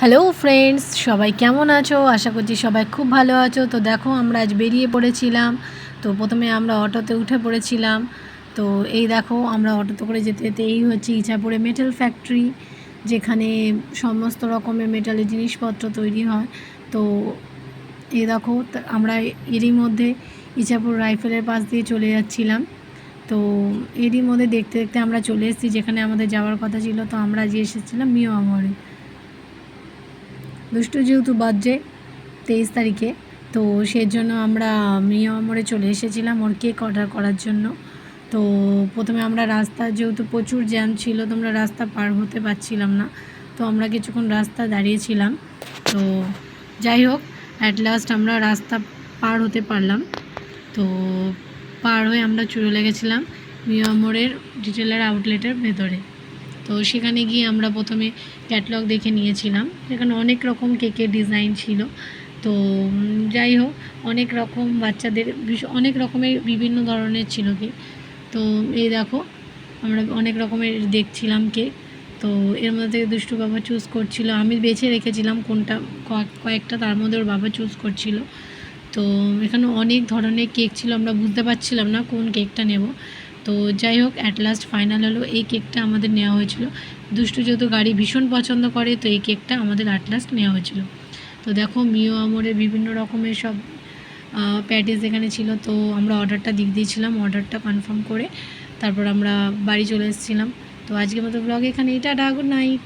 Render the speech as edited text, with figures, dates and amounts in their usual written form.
Hello friends, সবাই কেমন আছো? আশা করছি সবাই খুব ভালো আছো। তো দেখো, আমরা আজ বেরিয়ে পড়েছিলাম। তো প্রথমে আমরা অটোতে উঠে পড়েছিলাম। তো এই দেখো, আমরা অটোতে করে যেতে যেতে এই হচ্ছে ইছাপুরে মেটাল ফ্যাক্টরি, যেখানে সমস্ত রকমের মেটালের জিনিসপত্র তৈরি হয়। তো এই দেখো, আমরা এরই মধ্যে ইছাপুর রাইফেলের পাশ দিয়ে চলে যাচ্ছিলাম। তো এরই মধ্যে দেখতে দেখতে আমরা চলে এসেছি যেখানে আমাদের যাওয়ার কথা ছিল। তো আমরা যে এসেছিলাম মিয়ামরে। দুষ্টু যেহেতু বার্থডে 23 তারিখে, তো সেজন্য আমরা মিয়ামরে চলে এসেছিলাম ওর কেক অর্ডার করার জন্য। তো প্রথমে আমরা রাস্তা যেহেতু প্রচুর জ্যাম ছিল, তো আমরা রাস্তা পার হতে পারছিলাম না। তো আমরা কিছুক্ষণ রাস্তা দাঁড়িয়েছিলাম। তো যাই হোক, অ্যাট লাস্ট আমরা রাস্তা পার হতে পারলাম। তো পার হয়ে আমরা চলে গেছিলাম মিয়ামরের রিটেলার আউটলেটের ভেতরে। তো সেখানে গিয়ে আমরা প্রথমে ক্যাটলগ দেখে নিয়েছিলাম। সেখানে অনেক রকম কেকের ডিজাইন ছিল। তো যাই হোক, অনেক রকম বাচ্চাদের অনেক রকমের বিভিন্ন ধরনের ছিল কেক। তো এই দেখো, আমরা অনেক রকমের দেখছিলাম কেক। তো এর মধ্যে থেকে দুষ্টু বাবা চুজ করছিল, আমি বেছে রেখেছিলাম কোনটা, কয়েকটা, তার মধ্যে ওর বাবা চুজ করছিল। তো এখানে অনেক ধরনের কেক ছিল, আমরা বুঝতে পারছিলাম না কোন কেকটা নেব। তো যাই হোক, অ্যাট লাস্ট ফাইনাল হলো এই কেকটা আমাদের নেওয়া হয়েছিল। দুষ্টু যেহেতু গাড়ি ভীষণ পছন্দ করে, তো এই কেকটা আমাদের অ্যাট লাস্ট নেওয়া হয়েছিল। তো দেখো, মিও আমরের বিভিন্ন রকমের সব প্যাটিস এখানে ছিল। তো আমরা অর্ডারটা দিয়ে দিয়েছিলাম, অর্ডারটা কনফার্ম করে তারপর আমরা বাড়ি চলে এসেছিলাম। তো আজকের মতো ব্লগ এখানে, টাটা, গুড নাইট।